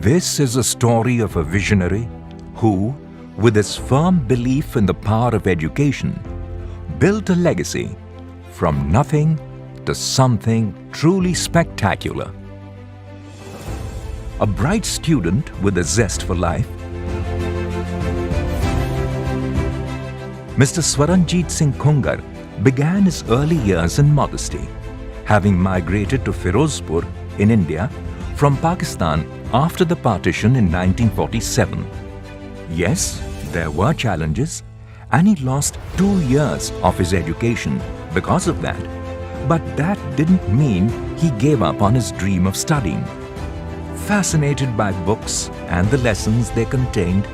This is a story of a visionary who, with his firm belief in the power of education, built a legacy from nothing to something truly spectacular. A bright student with a zest for life, Mr. Swaranjit Singh Khungar began his early years in modesty, having migrated to Firozpur in India from Pakistan after the partition in 1947. Yes, there were challenges, and he lost 2 years of his education because of that. But that didn't mean he gave up on his dream of studying. Fascinated by books and the lessons they contained,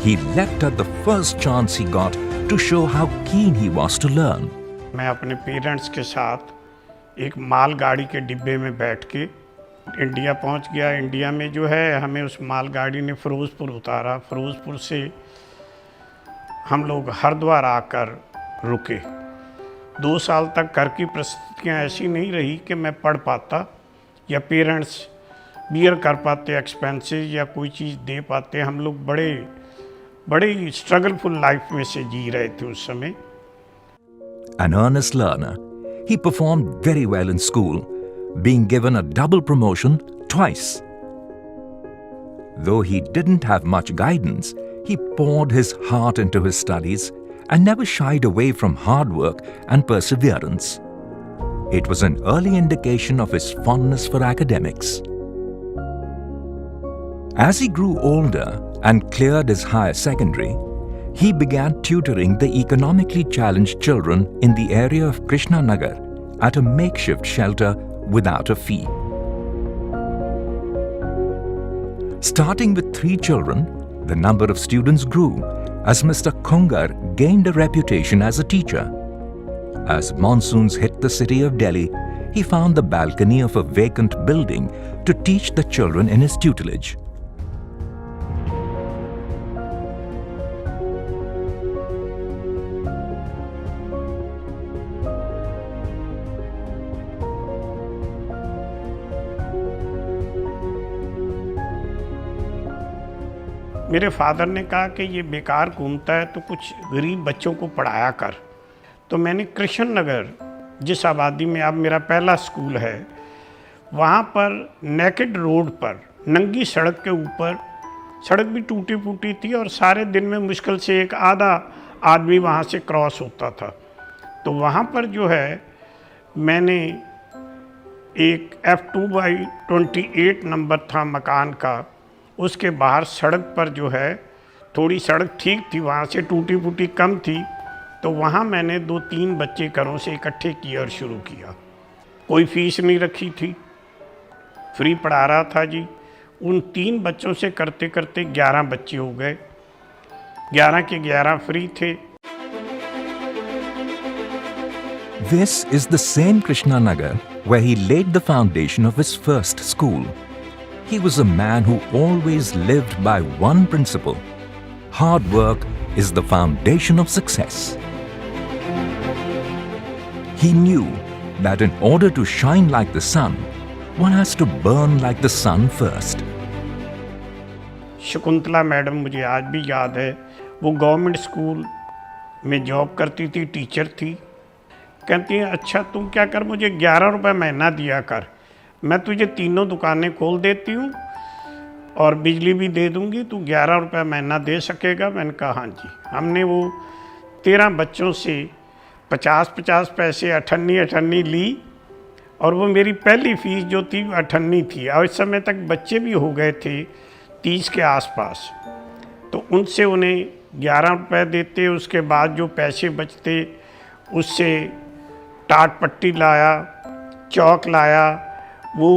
he leapt at the first chance he got to show how keen he was to learn. मैं अपने parents के साथ एक मालगाड़ी के डिब्बे में बैठ के इंडिया पहुंच गया। इंडिया में जो है हमें उस मालगाड़ी ने फ़िरोज़पुर उतारा। फ़िरोज़पुर से हम लोग हरिद्वार आकर रुके। 2 साल तक घर की परिस्थितियाँ ऐसी नहीं रही कि मैं पढ़ पाता या पेरेंट्स बियर कर पाते एक्सपेंसेस या कोई चीज़ दे पाते। हम लोग बड़े स्ट्रगलफुल लाइफ में से जी रहे थे उस समय। An earnest learner, he performed very well in school, being given a double promotion twice. Though he didn't have much guidance, he poured his heart into his studies and never shied away from hard work and perseverance. It was an early indication of his fondness for academics. As he grew older and cleared his higher secondary, he began tutoring the economically challenged children in the area of Krishnanagar at a makeshift shelter without a fee. Starting with 3 children, the number of students grew as Mr. Khungar gained a reputation as a teacher. As monsoons hit the city of Delhi, he found the balcony of a vacant building to teach the children in his tutelage. मेरे father ने कहा कि ये बेकार घूमता है तो कुछ गरीब बच्चों को पढ़ाया कर। तो मैंने कृष्ण नगर, जिस आबादी में अब मेरा पहला स्कूल है, वहाँ पर नेकेड रोड पर नंगी सड़क के ऊपर, सड़क भी टूटी फूटी थी और सारे दिन में मुश्किल से एक आधा आदमी वहाँ से क्रॉस होता था। तो वहाँ पर जो है मैंने एक F2/28 नंबर था मकान का, उसके बाहर सड़क पर जो है थोड़ी सड़क ठीक थी, वहाँ से टूटी फूटी कम थी, तो वहाँ मैंने 2-3 बच्चे घरों से इकट्ठे किए और शुरू किया। कोई फीस नहीं रखी थी, फ्री पढ़ा रहा था जी। उन 3 बच्चों से करते करते 11 बच्चे हो गए, 11 के 11 फ्री थे। This is the same Krishnanagar where he laid the foundation of his first school. He was a man who always lived by one principle: hard work is the foundation of success. He knew that in order to shine like the sun, one has to burn like the sun first. Shakuntala madam मुझे आज भी याद है, वो government school में job करती थी, teacher थी। कहती है अच्छा तुम क्या कर, मुझे 11 रुपये महीना दिया कर, मैं तुझे तीनों दुकानें खोल देती हूँ और बिजली भी दे दूँगी, तू 11 रुपये महीना दे सकेगा। मैंने कहा हाँ जी। हमने वो 13 बच्चों से 50-50 पैसे अठन्नी ली और वो मेरी पहली फ़ीस जो थी 98 थी और इस समय तक बच्चे भी हो गए थे 30 के आसपास। तो उनसे उन्हें 11 रुपये देते, उसके बाद जो पैसे बचते उससे टाट पट्टी लाया, चौक लाया, वो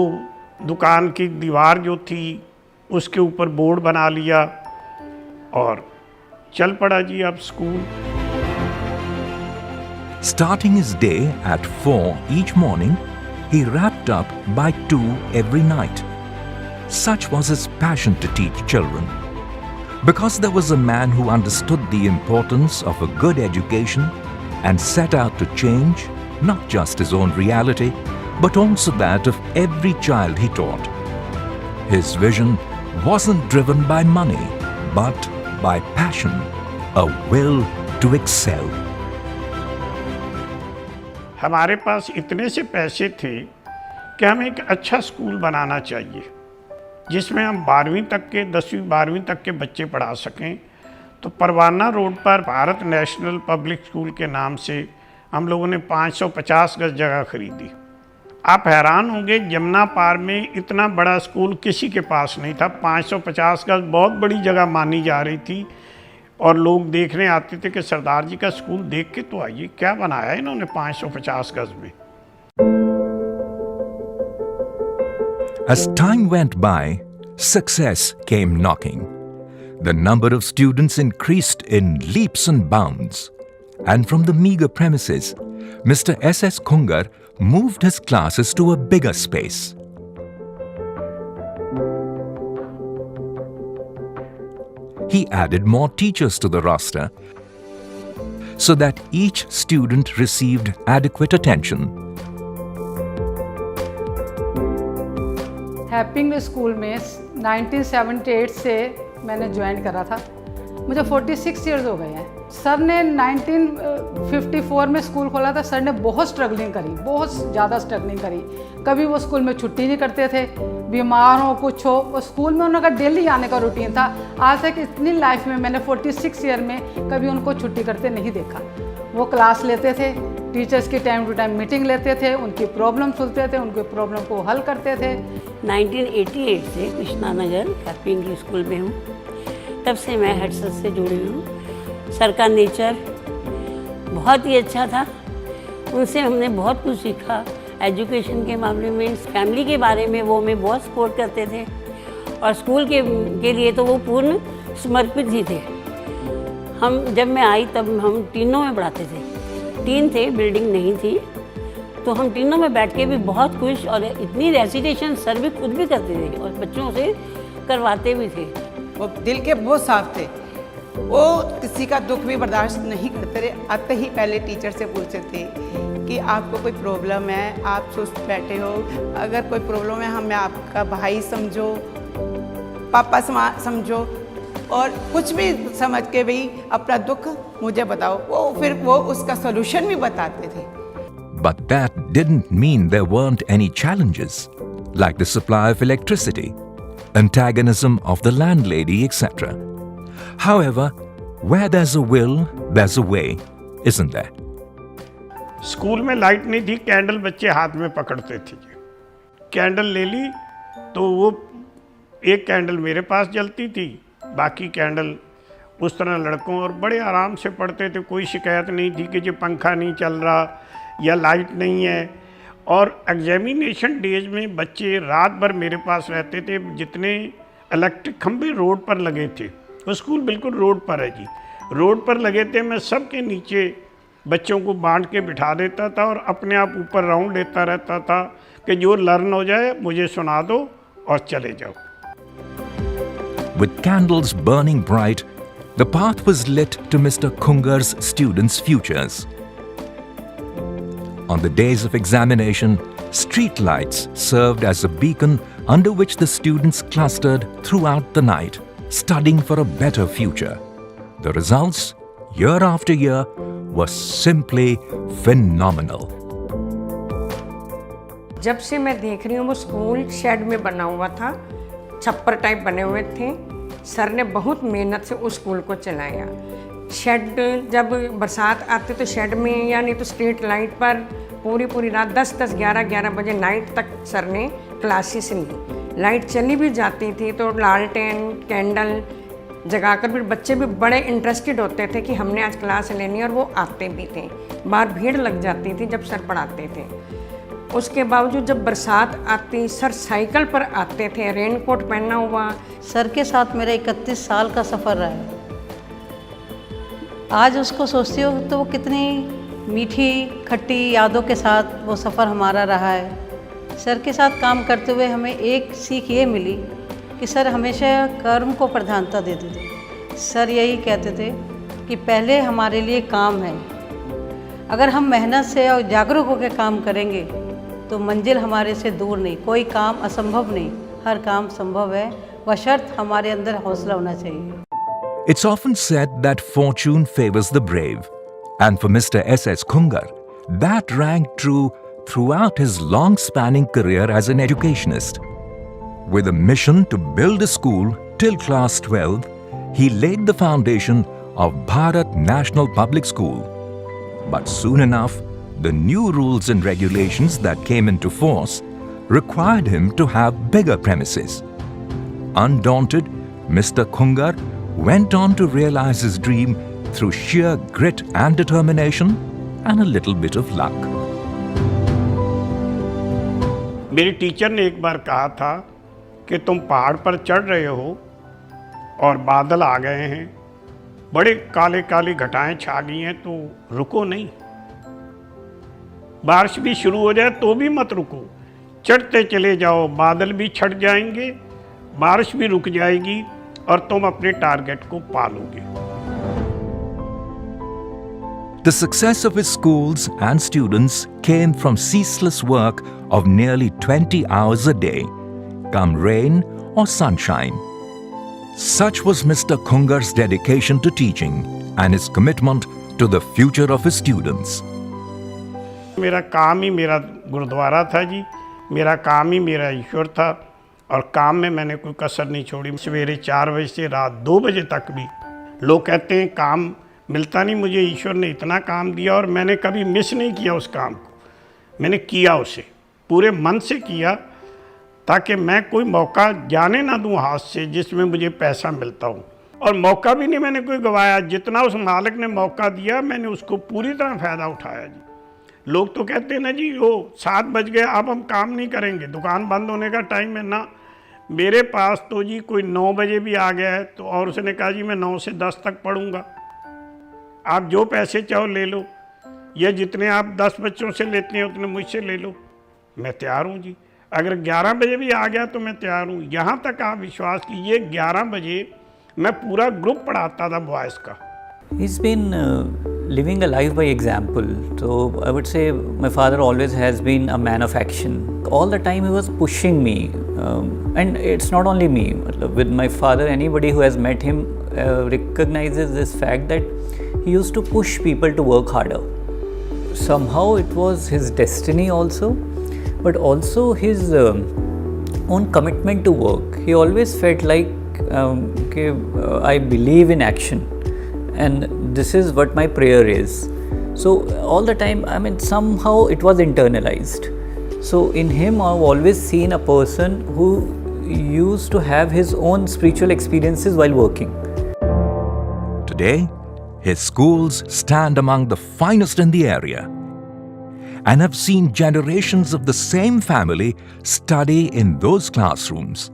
दुकान की दीवार जो थी उसके ऊपर बोर्ड बना लिया और चल पड़ा जी अब school. Starting his day at 4 each morning, he wrapped up by 2 every night. Such was his passion to teach children. Because there was a man who understood the importance of a good education and set out to change not just his own reality, but also that of every child he taught. His vision wasn't driven by money, but by passion, a will to excel. हमारे पास इतने से पैसे थे कि हमें एक अच्छा school बनाना चाहिए जिसमें हम 12वीं तक के 10वीं 12वीं तक के बच्चे पढ़ा सकें। तो परवाना रोड पर भारत नेशनल पब्लिक स्कूल के नाम से हम लोगों ने 550 गज जगह खरीदी। आप हैरान होंगे, जमुना पार में इतना बड़ा स्कूल किसी के पास नहीं था। 550 गज बहुत बड़ी जगह मानी जा रही थी और लोग देखने आते थे कि सरदार जी का स्कूल देख के तो आइए क्या बनाया है इन्होंने 550 गज में। As time went by, success came knocking. The number of students increased in leaps and bounds. And from the meager premises, Mr. S.S. Khungar moved his classes to a bigger space. He added more teachers to the roster so that each student received adequate attention. Happen school में 1978 से मैंने join करा था। मुझे 46 years हो गए हैं। Sir ने 1954 में स्कूल खोला था। सर ने बहुत स्ट्रगलिंग करी, बहुत ज़्यादा स्ट्रगलिंग करी। कभी वो स्कूल में छुट्टी नहीं करते थे, बीमार हो कुछ हो, वो स्कूल में उनका डेली आने का रूटीन था। आज तक इतनी लाइफ में मैंने 46 ईयर में कभी उनको छुट्टी करते नहीं देखा। वो क्लास लेते थे, टीचर्स की टाइम टू टाइम मीटिंग लेते थे, उनकी प्रॉब्लम सुनते थे, उनके प्रॉब्लम को हल करते थे। 1988 से Krishna Nagar happy English school में हूँ। तब से मैं हेड सर से जुड़ी हूँ। सर का नेचर बहुत ही अच्छा था, उनसे हमने बहुत कुछ सीखा। एजुकेशन के मामले में, फैमिली के बारे में वो हमें बहुत सपोर्ट करते थे और स्कूल के लिए तो वो पूर्ण समर्पित ही थे। जब मैं आई तब हम तीनों में पढ़ाते थे। 3 थे, बिल्डिंग नहीं थी, तो हम तीनों में बैठ के भी बहुत खुश, और इतनी रेसिटेशन सर भी खुद भी करते थे और बच्चों से करवाते भी थे। वो दिल के बहुत साफ थे। वो किसी का दुख भी बर्दाश्त नहीं करते रहे। आते ही पहले टीचर से पूछते थे कि आपको कोई प्रॉब्लम है, आप सुस्त बैठे हो, अगर कोई प्रॉब्लम है हमें आपका भाई समझो, पापा समझो, और कुछ भी समझ के भी अपना दुख मुझे बताओ। वो फिर वो उसका सॉल्यूशन भी बताते थे। But that didn't mean there weren't any challenges, like the supply of electricity, antagonism of the landlady, etc. However, where there's a will, there's a way, isn't there? School में लाइट नहीं थी, candle बच्चे हाथ में पकड़ते थे। Candle ले ली तो वो एक कैंडल मेरे पास जलती थी, बाकी कैंडल उस तरह लड़कों, और बड़े आराम से पढ़ते थे। कोई शिकायत नहीं थी कि जो पंखा नहीं चल रहा या लाइट नहीं है। और एग्जामिनेशन डेज में बच्चे रात भर मेरे पास रहते थे। जितने इलेक्ट्रिक खंभे रोड पर लगे थे, वो स्कूल बिल्कुल रोड पर है जी, रोड पर लगे थे, मैं सबके नीचे बच्चों को बांट के बिठा देता था और अपने आप ऊपर राउंड लेता रहता था कि जो लर्न हो जाए मुझे सुना दो और चले जाओ। With candles burning bright, the path was lit to Mr. Khungar's students' futures. On the days of examination, street lights served as a beacon under which the students clustered throughout the night, studying for a better future. The results, year after year, were simply phenomenal. जब से मैं देख रही हूँ वो school shade में बना हुआ था, छप्पर टाइप बने हुए थे। सर ने बहुत मेहनत से उस स्कूल को चलाया। शेड, जब बरसात आती तो शेड में, या नहीं तो स्ट्रीट लाइट पर पूरी रात 10-10, 11-11 बजे नाइट तक सर ने क्लासेस ली। लाइट चली भी जाती थी तो लालटेन कैंडल जगाकर भी बच्चे भी बड़े इंटरेस्टेड होते थे कि हमने आज क्लास लेनी है, और वो आते भी थे। बाहर भीड़ लग जाती थी जब सर पढ़ाते थे। उसके बावजूद जब बरसात आती, सर साइकिल पर आते थे, रेनकोट पहना हुआ। सर के साथ मेरा 31 साल का सफ़र रहा है। आज उसको सोचती हो तो वो कितनी मीठी खट्टी यादों के साथ वो सफ़र हमारा रहा है। सर के साथ काम करते हुए हमें एक सीख ये मिली कि सर हमेशा कर्म को प्रधानता देते थे। सर यही कहते थे कि पहले हमारे लिए काम है, अगर हम मेहनत से और जागरूक होकर काम करेंगे तो मंजिल हमारे से दूर नहीं, कोई काम असंभव नहीं, हर काम संभव है बशर्त हमारे अंदर हौसला होना चाहिए। It's often said that fortune favors the brave, and for Mr. S.S. Khungar, that rang true throughout his long-spanning career as an educationist. With a mission to build a school till class 12, he laid the foundation of Bharat National Public School. But soon enough, the new rules and regulations that came into force required him to have bigger premises. Undaunted, Mr. Khungar went on to realize his dream through sheer grit and determination and a little bit of luck. मेरी teacher ने एक बार कहा था कि तुम पहाड़ पर चढ़ रहे हो और बादल आ गए हैं, बड़े काले काली घटाएं छा गई हैं, तो रुको नहीं। बारिश भी शुरू हो जाए तो भी मत रुको, चढ़ते चले जाओ, बादल भी छट जाएंगे, बारिश भी रुक जाएगी और तुम अपने टारगेट को पालोगे। The success of his schools and students came from ceaseless work of nearly 20 hours a day, come rain or sunshine. Such was Mr. Khungar's dedication to teaching and his commitment to the future of his students. मेरा काम ही मेरा गुरुद्वारा था जी, मेरा काम ही मेरा ईश्वर था और काम में मैंने कोई कसर नहीं छोड़ी। सवेरे 4 बजे से रात 2 बजे तक भी लोग कहते हैं काम मिलता नहीं, मुझे ईश्वर ने इतना काम दिया और मैंने कभी मिस नहीं किया उस काम को। मैंने किया उसे पूरे मन से किया ताकि मैं कोई मौका जाने ना दूं हाथ से जिसमें मुझे पैसा मिलता हो, और मौका भी नहीं मैंने कोई गवाया। जितना उस मालिक ने मौका दिया मैंने उसको पूरी तरह फ़ायदा उठाया जी। लोग तो कहते हैं ना जी वो 7 बज गए अब हम काम नहीं करेंगे, दुकान बंद होने का टाइम है ना। मेरे पास तो जी कोई 9 बजे भी आ गया है तो और उसने कहा जी मैं 9 से 10 तक पढ़ूंगा, आप जो पैसे चाहो ले लो, या जितने आप 10 बच्चों से लेते हैं उतने मुझसे ले लो, मैं तैयार हूँ जी। अगर 11 बजे भी आ गया तो मैं तैयार हूँ। यहाँ तक आप विश्वास कीजिए 11 बजे मैं पूरा ग्रुप पढ़ाता था बॉयज़ का। He's been living a life by example. So I would say my father always has been a man of action. All the time he was pushing me, and it's not only me. With my father, anybody who has met him recognizes this fact that he used to push people to work harder. Somehow it was his destiny also, but also his own commitment to work. He always felt like I believe in action. And this is what my prayer is. So all the time, I mean, somehow it was internalized. So in him, I've always seen a person who used to have his own spiritual experiences while working. Today, his schools stand among the finest in the area and have seen generations of the same family study in those classrooms.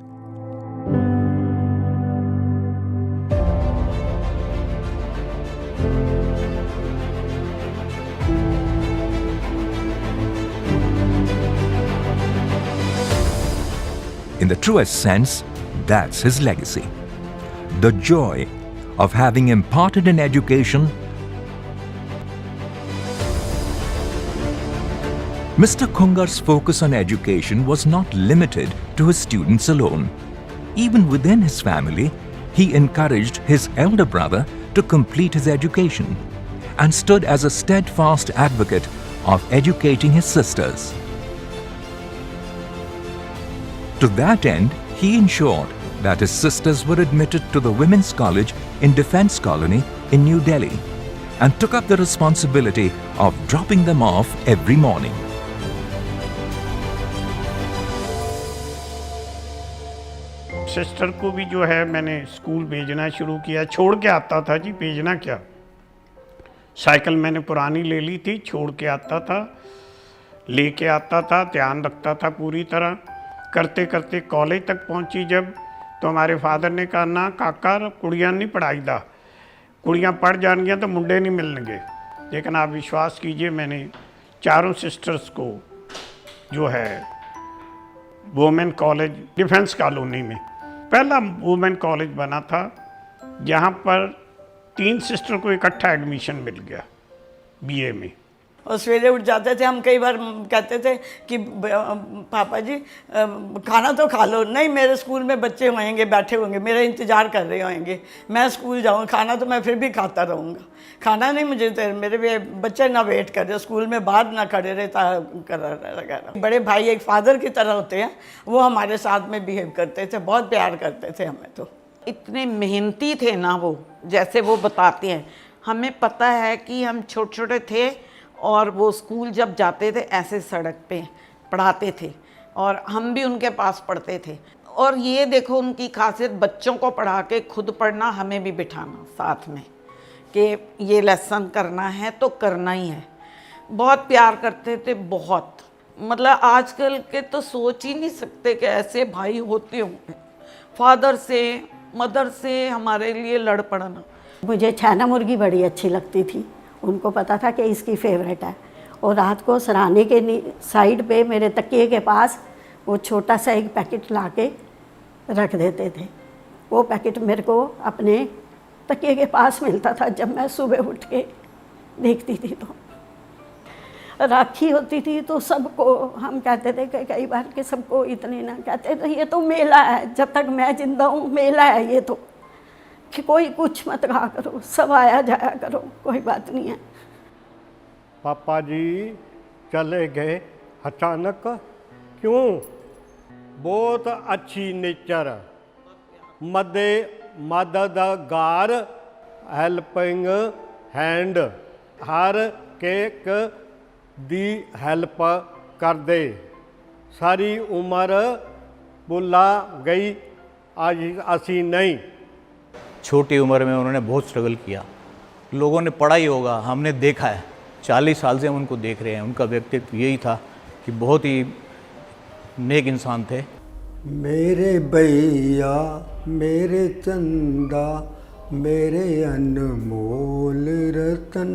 In the truest sense, that's his legacy. The joy of having imparted an education. Mr. Khungar's focus on education was not limited to his students alone. Even within his family, he encouraged his elder brother to complete his education and stood as a steadfast advocate of educating his sisters. To that end, he ensured that his sisters were admitted to the Women's College in Defence Colony in New Delhi and took up the responsibility of dropping them off every morning. Sister को भी जो है मैंने school भेजना शुरू किया। छोड़ के आता था जी, भेजना क्या। साइकिल मैंने पुरानी ले ली थी, छोड़ के आता था, लेके आता था, ध्यान रखता था पूरी तरह। करते करते कॉलेज तक पहुंची जब, तो हमारे फादर ने कहा ना काका कुड़ियाँ नहीं पढ़ाई दा, कुड़ियाँ पढ़ जाएंगी तो मुंडे नहीं मिलने। लेकिन आप विश्वास कीजिए मैंने चारों सिस्टर्स को जो है वुमेन कॉलेज डिफेंस कॉलोनी में, पहला वुमेन कॉलेज बना था जहाँ पर 3 सिस्टर को इकट्ठा एडमिशन मिल गया बीए में। और सवेरे उठ जाते थे। हम कई बार कहते थे कि पापा जी खाना तो खा लो। नहीं, मेरे स्कूल में बच्चे होंगे, बैठे होंगे, मेरा इंतज़ार कर रहे होंगे, मैं स्कूल जाऊँ, खाना तो मैं फिर भी खाता रहूँगा। खाना नहीं, मुझे तो मेरे बच्चे ना वेट कर रहे, स्कूल में बाहर ना खड़े रहता कर वगैरह। बड़े भाई एक फादर की तरह होते हैं, वो हमारे साथ में बिहेव करते थे, बहुत प्यार करते थे हमें। तो इतने मेहनती थे ना वो, जैसे वो बताते हैं। हमें पता है कि हम छोटे छोटे थे और वो स्कूल जब जाते थे ऐसे सड़क पे पढ़ाते थे और हम भी उनके पास पढ़ते थे। और ये देखो उनकी खासियत, बच्चों को पढ़ा के खुद पढ़ना, हमें भी बिठाना साथ में कि ये लेसन करना है तो करना ही है। बहुत प्यार करते थे, बहुत। मतलब आजकल के तो सोच ही नहीं सकते कि ऐसे भाई होते होंगे। फादर से मदर से हमारे लिए लड़ पड़ना। मुझे छैना मुर्गी बड़ी अच्छी लगती थी, उनको पता था कि इसकी फेवरेट है। और रात को सराहने के साइड पे मेरे तकिए के पास वो छोटा सा एक पैकेट ला के रख देते थे। वो पैकेट मेरे को अपने तकिए के पास मिलता था जब मैं सुबह उठ के देखती थी। तो राखी होती थी तो सबको हम कहते थे कि कई बार कि सबको इतने ना कहते थे ये तो मेला है, जब तक मैं जिंदा हूँ मेला है ये तो, कि कोई कुछ मत कहा करो, सब आया जाया करो, कोई बात नहीं है। पापा जी चले गए अचानक, क्यों? बहुत अच्छी नेचर, मददगार, हेल्पिंग हैंड, हर एक दी हेल्प कर दे। सारी उम्र बुला गई, आज असी नहीं। छोटी उम्र में उन्होंने बहुत स्ट्रगल किया। लोगों ने पढ़ा ही होगा, हमने देखा है, 40 साल से हम उनको देख रहे हैं। उनका व्यक्तित्व यही था कि बहुत ही नेक इंसान थे। मेरे भैया मेरे चंदा मेरे अनमोल रतन,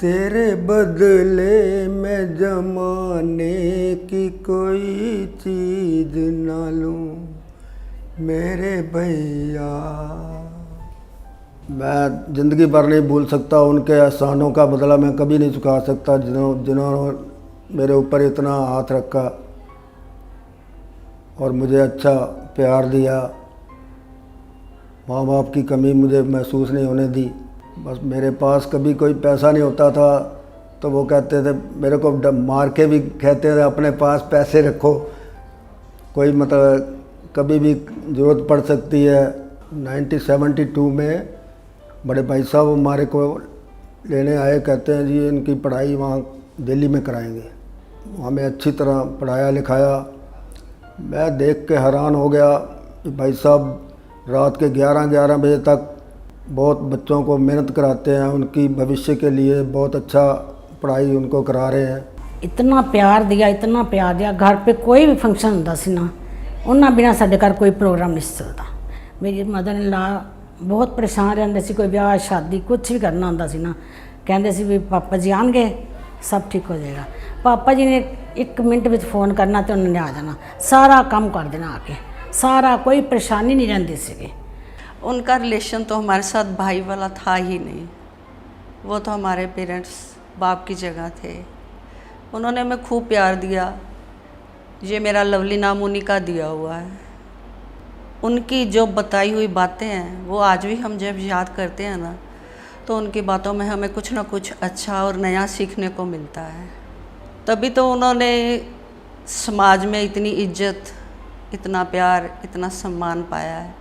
तेरे बदले मैं जमाने की कोई चीज ना लूं, मेरे भैया। मैं ज़िंदगी भर नहीं भूल सकता उनके एहसानों का बदला मैं कभी नहीं चुका सकता, जिन्होंने मेरे ऊपर इतना हाथ रखा और मुझे अच्छा प्यार दिया। माँ बाप की कमी मुझे महसूस नहीं होने दी। बस मेरे पास कभी कोई पैसा नहीं होता था तो वो कहते थे, मेरे को मार के भी कहते थे अपने पास पैसे रखो, कोई मतलब कभी भी ज़रूरत पड़ सकती है। 1972 में बड़े भाई साहब हमारे को लेने आए, कहते हैं जी इनकी पढ़ाई वहाँ दिल्ली में कराएंगे। हमें अच्छी तरह पढ़ाया लिखाया। मैं देख के हैरान हो गया कि भाई साहब रात के 11-11 बजे तक बहुत बच्चों को मेहनत कराते हैं, उनकी भविष्य के लिए बहुत अच्छा पढ़ाई उनको करा रहे हैं। इतना प्यार दिया, इतना प्यार दिया। घर पे कोई भी फंक्शन होता सी ना, उन्होंने बिना साडे घर कोई प्रोग्राम नहीं चलता। मेरी मदर इन लॉ बहुत परेशान रहते सी, कोई ब्याह शादी कुछ भी करना होंदा सी ना, कहते सी भी पापा जी आएंगे सब ठीक हो जाएगा। पापा जी ने 1 मिनट में फ़ोन करना तो उन्होंने आ जाना, सारा काम कर देना आके, सारा, कोई परेशानी नहीं रहती सी। उनका रिलेशन तो हमारे साथ भाई वाला था ही नहीं, वो तो हमारे पेरेंट्स बाप की जगह थे। उन्होंने हमें खूब प्यार दिया। ये मेरा लवली नाम उन्हीं का दिया हुआ है। उनकी जो बताई हुई बातें हैं वो आज भी हम जब याद करते हैं ना, तो उनकी बातों में हमें कुछ ना कुछ अच्छा और नया सीखने को मिलता है। तभी तो उन्होंने समाज में इतनी इज्जत, इतना प्यार, इतना सम्मान पाया है,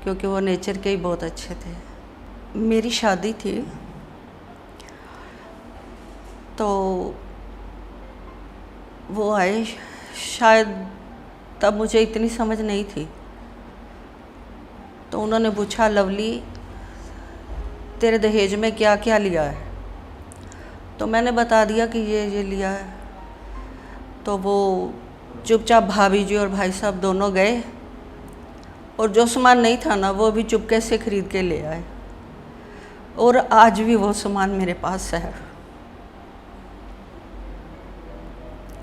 क्योंकि वो नेचर के ही बहुत अच्छे थे। मेरी शादी थी तो वो आए, शायद तब मुझे इतनी समझ नहीं थी। तो उन्होंने पूछा, लवली तेरे दहेज में क्या क्या लिया है? तो मैंने बता दिया कि ये लिया है। तो वो चुपचाप भाभी जी और भाई साहब दोनों गए और जो सामान नहीं था ना वो भी चुपके से ख़रीद के ले आए, और आज भी वो सामान मेरे पास है।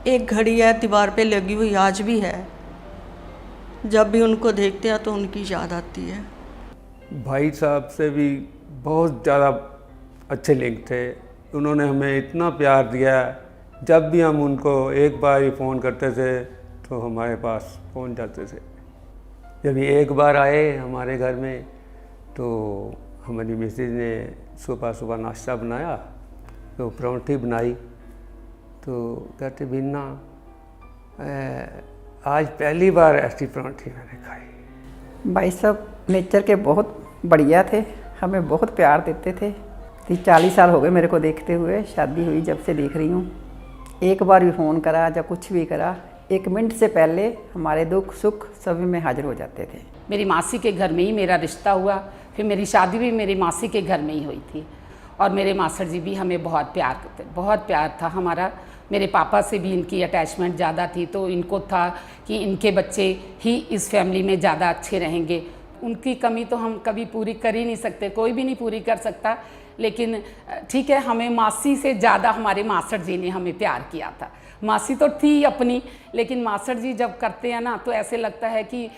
एक घड़ी है दीवार पे लगी हुई, आज भी है। जब भी उनको देखते हैं तो उनकी याद आती है। भाई साहब से भी बहुत ज़्यादा अच्छे लिंक थे। उन्होंने हमें इतना प्यार दिया, जब भी हम उनको एक बार ही फ़ोन करते थे तो हमारे पास पहुंच जाते थे। जब ये एक बार आए हमारे घर में तो हमारी मिसेज ने सुबह सुबह नाश्ता बनाया, तो परौंठी बनाई, तो कहते बीना आज पहली बार ऐसी परौंठी मैंने खाई। भाई साहब नेचर के बहुत बढ़िया थे, हमें बहुत प्यार देते थे। 40 साल हो गए मेरे को देखते हुए, शादी हुई जब से देख रही हूँ। एक बार भी फ़ोन करा या कुछ भी करा, 1 मिनट से पहले हमारे दुख सुख सभी में हाजिर हो जाते थे। मेरी मासी के घर में ही मेरा रिश्ता हुआ, फिर मेरी शादी भी मेरी मासी के घर में ही हुई थी। और मेरे मास्टर जी भी हमें बहुत प्यार करते, बहुत प्यार था हमारा। मेरे पापा से भी इनकी अटैचमेंट ज़्यादा थी, तो इनको था कि इनके बच्चे ही इस फैमिली में ज़्यादा अच्छे रहेंगे। उनकी कमी तो हम कभी पूरी कर ही नहीं सकते, कोई भी नहीं पूरी कर सकता, लेकिन ठीक है, हमें मासी से ज़्यादा हमारे मास्टर जी ने हमें प्यार किया था। मासी तो थी अपनी, लेकिन मास्टर जी जब करते हैं ना तो ऐसे लगता है कि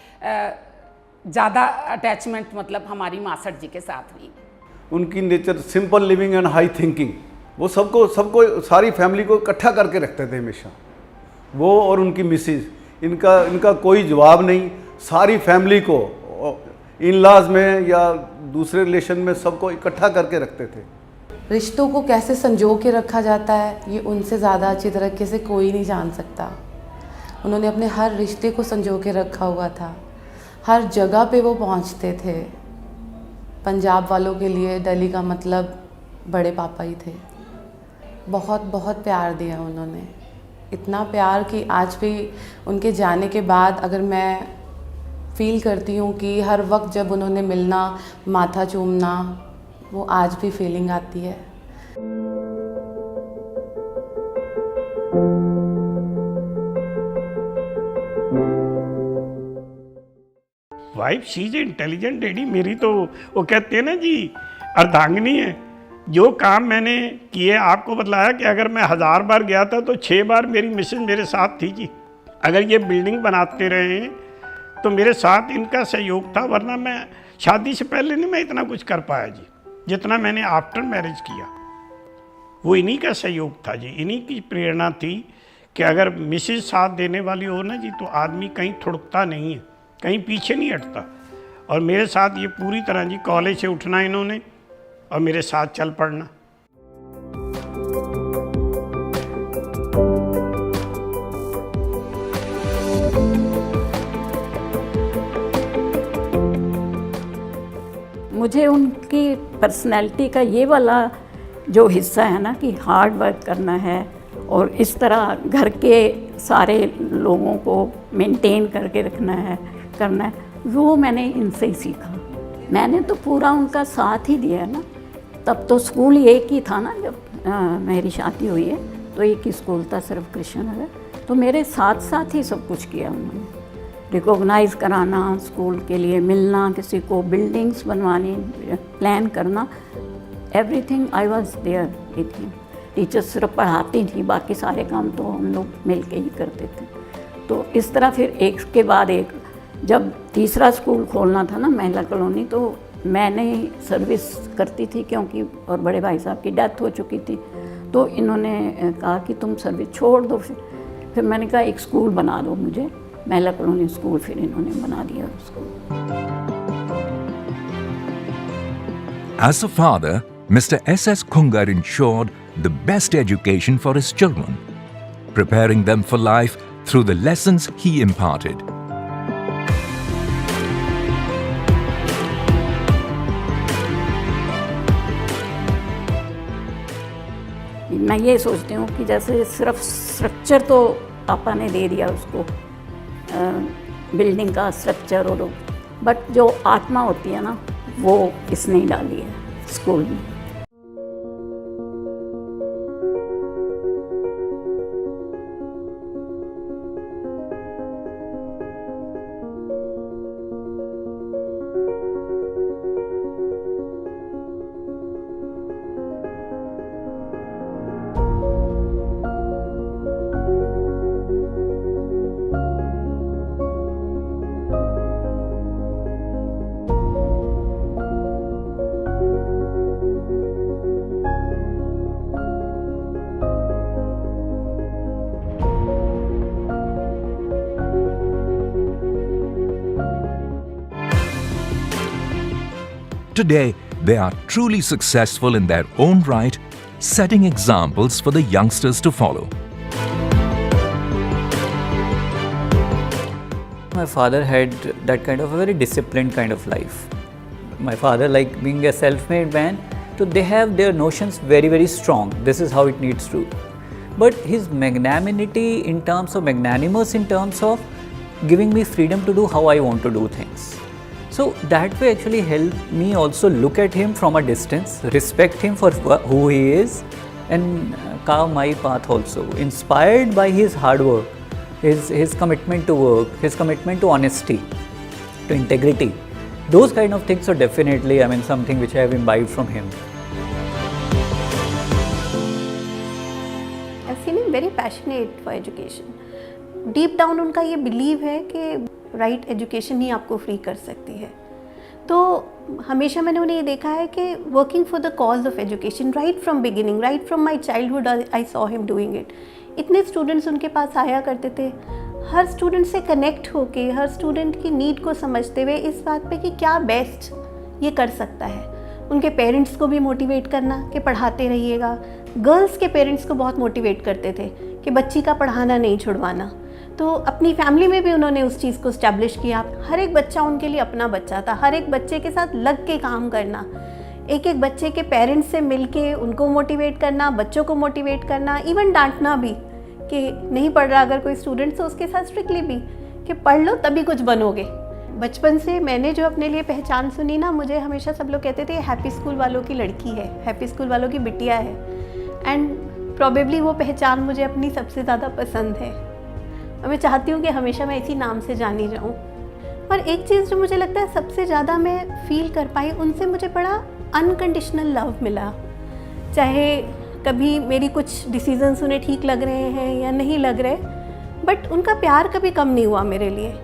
ज़्यादा अटैचमेंट मतलब हमारी मास्टर जी के साथ हुई। उनकी nature simple living and high thinking, वो सबको सारी फैमिली को इकट्ठा करके रखते थे हमेशा। वो और उनकी मिसेज, इनका कोई जवाब नहीं, सारी फैमिली को इन लॉज में या दूसरे रिलेशन में सबको इकट्ठा करके रखते थे। रिश्तों को कैसे संजो के रखा जाता है ये उनसे ज़्यादा अच्छी तरीके से कोई नहीं जान सकता। उन्होंने अपने हर रिश्ते को संजो के रखा हुआ था, हर जगह पे वो पहुंचते थे। पंजाब वालों के लिए दिल्ली का मतलब बड़े पापा ही थे। बहुत बहुत प्यार दिया उन्होंने, इतना प्यार कि आज भी उनके जाने के बाद अगर मैं फील करती हूँ कि हर वक्त जब उन्होंने मिलना, माथा चूमना, वो आज भी फीलिंग आती है। Wife she is intelligent lady मेरी, तो वो कहते हैं ना जी अर्धांगिनी है। जो काम मैंने किए आपको बतलाया कि अगर मैं 1000 बार गया था तो 6 बार मेरी मिसेज मेरे साथ थी जी। अगर ये बिल्डिंग बनाते रहे तो मेरे साथ इनका सहयोग था, वरना मैं शादी से पहले नहीं मैं इतना कुछ कर पाया जी जितना मैंने आफ्टर मैरिज किया। वो इन्हीं का सहयोग था जी, इन्हीं की प्रेरणा थी कि अगर मिसेज साथ देने वाली हो ना जी तो आदमी कहीं थुड़कता नहीं है, कहीं पीछे नहीं हटता। और मेरे साथ ये पूरी तरह जी कॉलेज से उठना इन्होंने और मेरे साथ चल पड़ना। मुझे उनकी पर्सनैलिटी का ये वाला जो हिस्सा है ना कि हार्ड वर्क करना है और इस तरह घर के सारे लोगों को मेंटेन करके रखना है, करना है, वो मैंने इनसे ही सीखा। मैंने तो पूरा उनका साथ ही दिया ना। तब तो स्कूल एक ही था ना, जब मेरी शादी हुई है तो एक ही स्कूल था सिर्फ कृष्ण नगर, तो मेरे साथ साथ ही सब कुछ किया उन्होंने। रिकॉग्नाइज़ कराना, स्कूल के लिए मिलना, किसी को बिल्डिंग्स बनवानी, प्लान करना, everything I was there with him. Teachers सिर्फ पढ़ाती थी, बाकी सारे काम तो हम लोग मिल के ही करते थे। तो इस तरह फिर एक के बाद एक, जब तीसरा स्कूल खोलना था ना महिला कॉलोनी, तो मैंने सर्विस करती थी क्योंकि और बड़े भाई साहब की डेथ हो चुकी थी, तो इन्होंने कहा कि तुम सर्विस छोड़ दो। फिर मैंने कहा एक स्कूल बना दो मुझे, महिला कॉलोनी स्कूल, फिर इन्होंने बना दिया उसको। As a father, Mr. S.S. Khungar ensured the best education for his children, preparing them for life through the lessons he imparted. मैं ये सोचती हूँ कि जैसे सिर्फ स्ट्रक्चर तो पापा ने दे दिया उसको, बिल्डिंग का स्ट्रक्चर, और बट जो आत्मा होती है ना वो इसने ही डाली है स्कूल में। Today, they are truly successful in their own right, setting examples for the youngsters to follow. My father had that kind of a very disciplined kind of life. My father, like being a self-made man, so they have their notions very, very strong. This is how it needs to. But his magnanimity in terms of magnanimous in terms of giving me freedom to do how I want to do things. So that way actually helped me also look at him from a distance, respect him for who he is, and carve my path also. Inspired by his hard work, his commitment to work, his commitment to honesty, to integrity. Those kind of things are definitely, something which I have imbibed from him. I've seen him very passionate for education. Deep down उनका ये believe है कि right education ही आपको free कर सकती है. तो हमेशा मैंने उन्हें ये देखा है कि working for the cause of education right from beginning, right from my childhood I saw him doing it. इतने students उनके पास आया करते थे, हर स्टूडेंट से कनेक्ट होके, हर स्टूडेंट की नीड को समझते हुए इस बात पे कि क्या बेस्ट ये कर सकता है. उनके पेरेंट्स को भी मोटिवेट करना कि पढ़ाते रहिएगा. गर्ल्स के पेरेंट्स को बहुत मोटिवेट करते थे कि बच्ची का पढ़ाना नहीं छुड़वाना. तो अपनी फैमिली में भी उन्होंने उस चीज़ को इस्टेब्लिश किया. हर एक बच्चा उनके लिए अपना बच्चा था. हर एक बच्चे के साथ लग के काम करना, एक एक बच्चे के पेरेंट्स से मिल के उनको मोटिवेट करना, बच्चों को मोटिवेट करना, इवन डांटना भी कि नहीं पढ़ रहा अगर कोई स्टूडेंट तो उसके साथ स्ट्रिक्टली भी कि पढ़ लो तभी कुछ बनोगे. बचपन से मैंने जो अपने लिए पहचान सुनी ना, मुझे हमेशा सब लोग कहते थे हैप्पी स्कूल वालों की लड़की है, हैप्पी स्कूल वालों की बिटिया है. एंड प्रॉबेबली वो पहचान मुझे अपनी सबसे ज़्यादा पसंद है और मैं चाहती हूँ कि हमेशा मैं इसी नाम से जानी जाऊँ. और एक चीज़ जो मुझे लगता है सबसे ज़्यादा मैं फील कर पाई, उनसे मुझे बड़ा अनकंडीशनल लव मिला. चाहे कभी मेरी कुछ डिसीजंस उन्हें ठीक लग रहे हैं या नहीं लग रहे, बट उनका प्यार कभी कम नहीं हुआ मेरे लिए.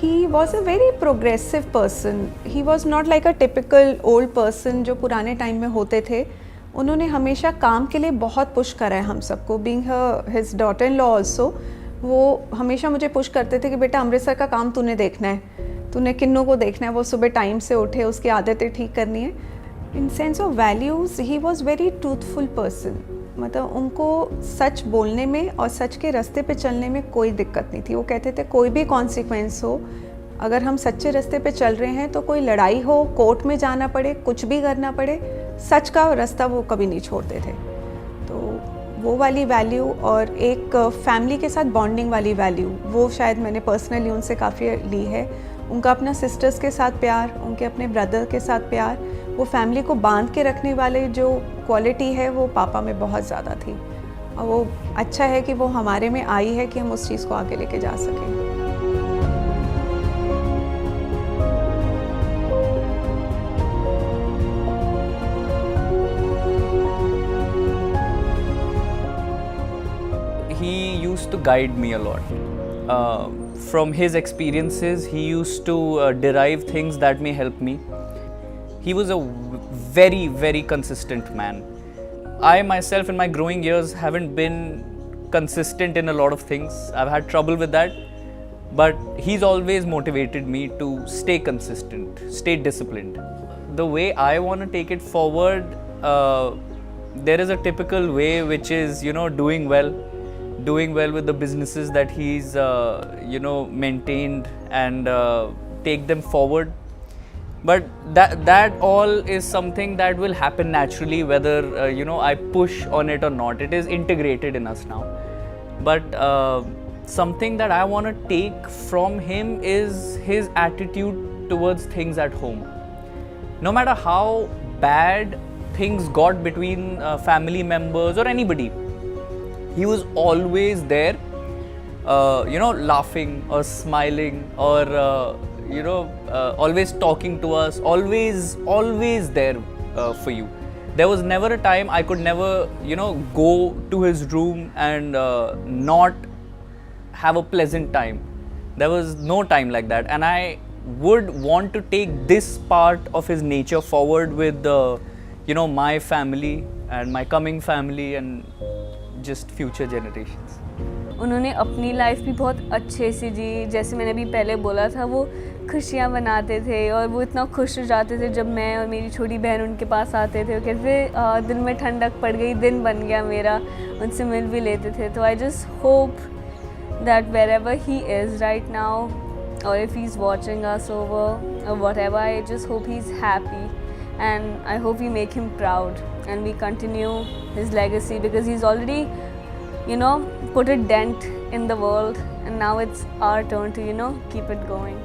He was a very progressive person. He was not like a typical old person जो पुराने टाइम में होते थे. उन्होंने हमेशा काम के लिए बहुत पुश करा है हम सबको. Being his daughter-in-law also, वो हमेशा मुझे पुश करते थे कि बेटा अमृतसर का काम तूने देखना है, तूने किन्नों को देखना है, वो सुबह टाइम से उठे, उसकी आदतें ठीक करनी है. In sense of values he was very truthful person. मतलब उनको सच बोलने में और सच के रास्ते पे चलने में कोई दिक्कत नहीं थी. वो कहते थे कोई भी कॉन्सिक्वेंस हो, अगर हम सच्चे रास्ते पे चल रहे हैं तो कोई लड़ाई हो, कोर्ट में जाना पड़े, कुछ भी करना पड़े, सच का रास्ता वो कभी नहीं छोड़ते थे. तो वो वाली वैल्यू और एक फैमिली के साथ बॉन्डिंग वाली वैल्यू, वो शायद मैंने पर्सनली उनसे काफ़ी ली है. उनका अपना सिस्टर्स के साथ प्यार, उनके अपने ब्रदर के साथ प्यार, वो फैमिली को बांध के रखने वाले जो क्वालिटी है वो पापा में बहुत ज़्यादा थी. और वो अच्छा है कि वो हमारे में आई है कि हम उस चीज़ को आगे लेके जा सकें. He used to guide me a lot. From his experiences, he used to derive things that may help me. He was a very, very consistent man. I myself in my growing years haven't been consistent in a lot of things. I've had trouble with that. But he's always motivated me to stay consistent, stay disciplined. The way I want to take it forward, there is a typical way which is, doing well with the businesses that he's maintained and take them forward. But that all is something that will happen naturally, whether I push on it or not. It is integrated in us now. But something that I want to take from him is his attitude towards things at home. No matter how bad things got between family members or anybody, he was always there, laughing or smiling or, always talking to us, always there for you. There was never a time I could never, go to his room and not have a pleasant time. There was no time like that. And I would want to take this part of his nature forward with, my family and my coming family and just future generations. उन्होंने अपनी life भी बहुत अच्छे से जी, जैसे मैंने अभी पहले बोला था, वो खुशियाँ मनाते थे और वो इतना खुश हो जाते थे जब मैं और मेरी छोटी बहन उनके पास आते थे। वो कहते दिल में ठंडक पड़ गई, दिन बन गया मेरा, उनसे मिल भी लेते थे। तो I just hope that wherever he is right now, or if he's watching us over or whatever, I just hope he's happy, and I hope we make him proud and we continue his legacy, because he's already, you know, put a dent in the world, and now it's our turn to, you know, keep it going.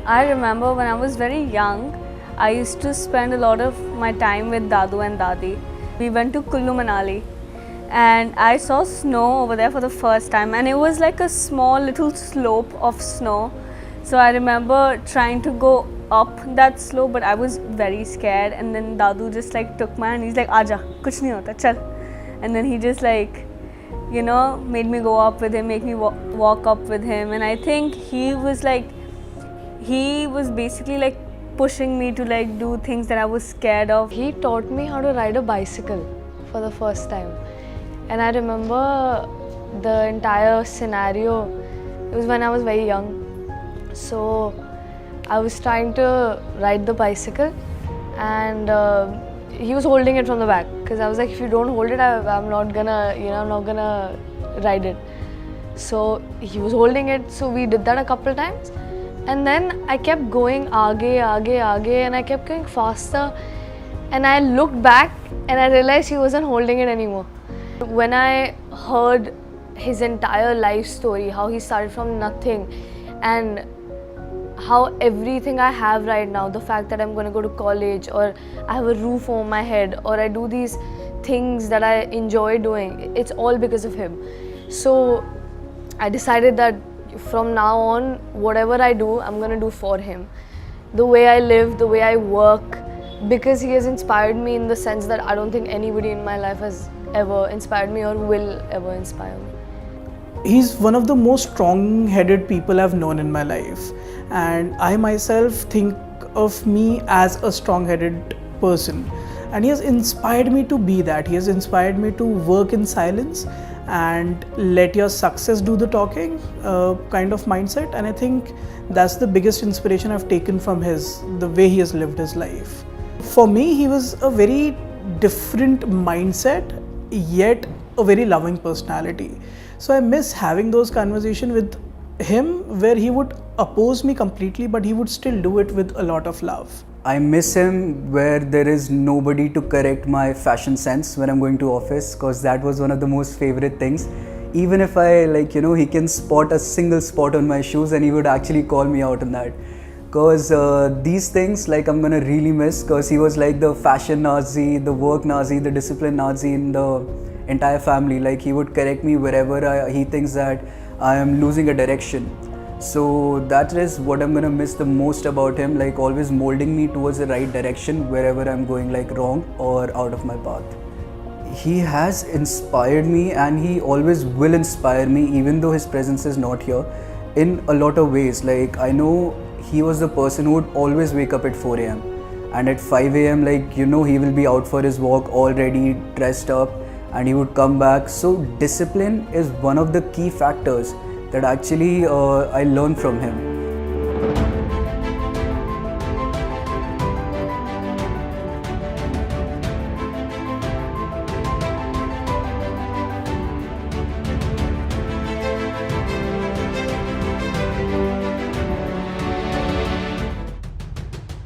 I remember when I was very young, I used to spend a lot of my time with Dadu and Dadi. We went to Kullu Manali, and I saw snow over there for the first time, and it was like a small little slope of snow. So I remember trying to go up that slope, but I was very scared, and then Dadu just like took my hand, he's like, "Aaja, kuch nahi hota, chal." And then he just like, you know, made me go up with him, make me walk up with him, and I think he was basically like pushing me to like do things that I was scared of. He taught me how to ride a bicycle for the first time, and I remember the entire scenario. It was when I was very young, so I was trying to ride the bicycle, and he was holding it from the back, because I was like, if you don't hold it, I'm not gonna, you know, I'm not gonna ride it. So he was holding it, so we did that a couple times, and then I kept going aage, and I kept going faster, and I looked back and I realized he wasn't holding it anymore. When I heard his entire life story, how he started from nothing, and how everything I have right now, the fact that I'm going to go to college, or I have a roof over my head, or I do these things that I enjoy doing, it's all because of him. So I decided that from now on, whatever I do, I'm going to do for him. The way I live, the way I work, because he has inspired me in the sense that I don't think anybody in my life has ever inspired me or will ever inspire me. He's one of the most strong-headed people I've known in my life, and I myself think of me as a strong-headed person, and he has inspired me to be that. He has inspired me to work in silence and let your success do the talking kind of mindset, and I think that's the biggest inspiration I've taken from the way he has lived his life. For me, he was a very different mindset, yet a very loving personality. So I miss having those conversations with him where he would oppose me completely, but he would still do it with a lot of love. I miss him where there is nobody to correct my fashion sense when I'm going to office, because that was one of the most favorite things. Even if I he can spot a single spot on my shoes and he would actually call me out on that. Because these things I'm gonna really miss, because he was like the fashion Nazi, the work Nazi, the discipline Nazi in the entire family. He would correct me wherever he thinks that I am losing a direction. So that is what I'm gonna miss the most about him, always molding me towards the right direction wherever I'm going wrong or out of my path. He has inspired me, and he always will inspire me, even though his presence is not here, in a lot of ways. I know he was the person who would always wake up at 4 a.m. and at 5 a.m. he will be out for his walk already dressed up, and he would come back. So discipline is one of the key factors that actually I learned from him.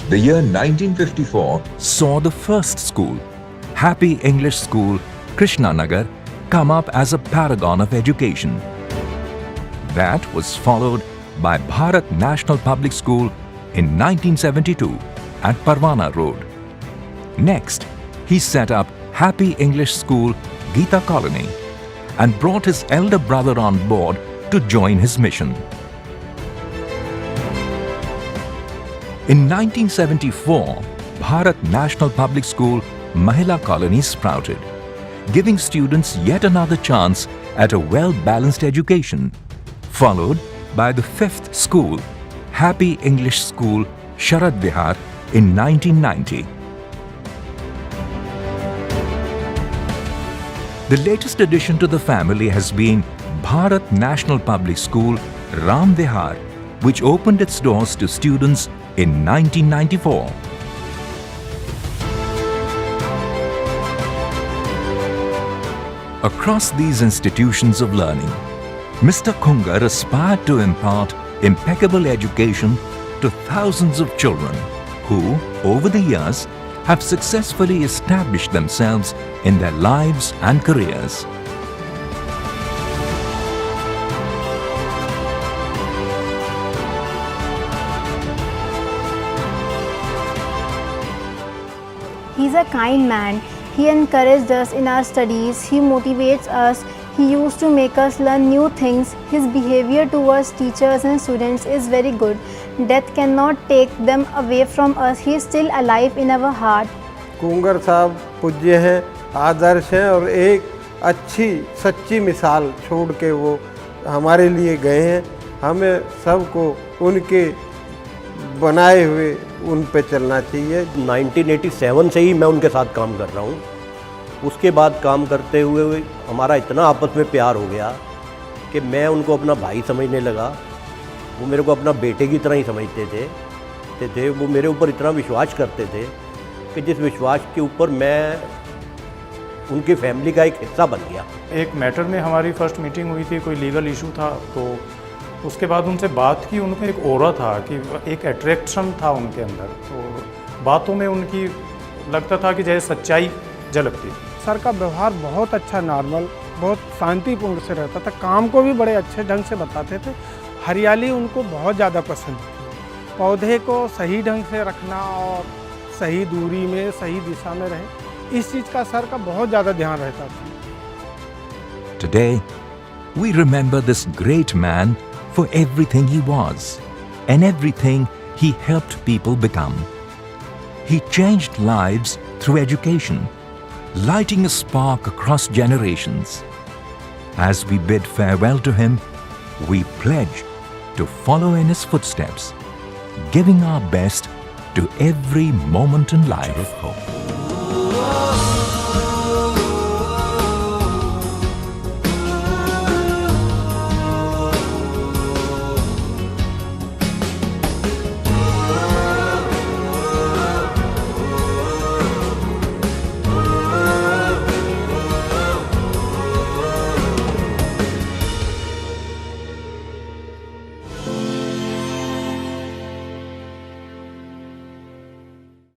The year 1954 saw the first school, Happy English School, Krishnanagar, come up as a paragon of education. That was followed by Bharat National Public School in 1972 at Parwana Road. Next, he set up Happy English School, Gita Colony, and brought his elder brother on board to join his mission. In 1974, Bharat National Public School, Mahila Colony sprouted, giving students yet another chance at a well-balanced education, followed by the fifth school, Happy English School, Sharad Vihar, in 1990. The latest addition to the family has been Bharat National Public School, Ram Vihar, which opened its doors to students in 1994. Across these institutions of learning, Mr. Khungar aspired to impart impeccable education to thousands of children who, over the years, have successfully established themselves in their lives and careers. He's a kind man. He encouraged us in our studies. He motivates us. He used to make us learn new things. His behavior towards teachers and students is very good. Death cannot take them away from us. He is still alive in our heart. कुंगर साहब पूज्य हैं, आदर्श हैं और एक अच्छी सच्ची मिसाल छोड़ के वो हमारे लिए गए हैं। हमें सबको उनके बनाए हुए उन पे चलना चाहिए। 1987 से ही मैं उनके साथ काम कर रहा हूँ। उसके बाद काम करते हुए हमारा इतना आपस में प्यार हो गया कि मैं उनको अपना भाई समझने लगा, वो मेरे को अपना बेटे की तरह ही समझते थे। वो मेरे ऊपर इतना विश्वास करते थे कि जिस विश्वास के ऊपर मैं उनकी फैमिली का एक हिस्सा बन गया। एक मैटर में हमारी फर्स्ट मीटिंग हुई थी, कोई लीगल इशू था, तो उसके बाद उनसे बात की। उनका एक ऑरा था कि एक अट्रैक्शन था उनके अंदर, तो बातों में उनकी लगता था कि जैसे सच्चाई झलकती। सर का व्यवहार बहुत अच्छा, नॉर्मल, बहुत शांतिपूर्ण से रहता था। काम को भी बड़े अच्छे ढंग से बताते थे। हरियाली उनको बहुत ज़्यादा पसंद थी। पौधे को सही ढंग से रखना और सही दूरी में, सही दिशा में रहे, इस चीज़ का सर का बहुत ज़्यादा ध्यान रहता था। Today, we remember this great man for everything he was and everything he helped people become. He changed lives through education, lighting a spark across generations. As we bid farewell to him, we pledge to follow in his footsteps, giving our best to every moment in life.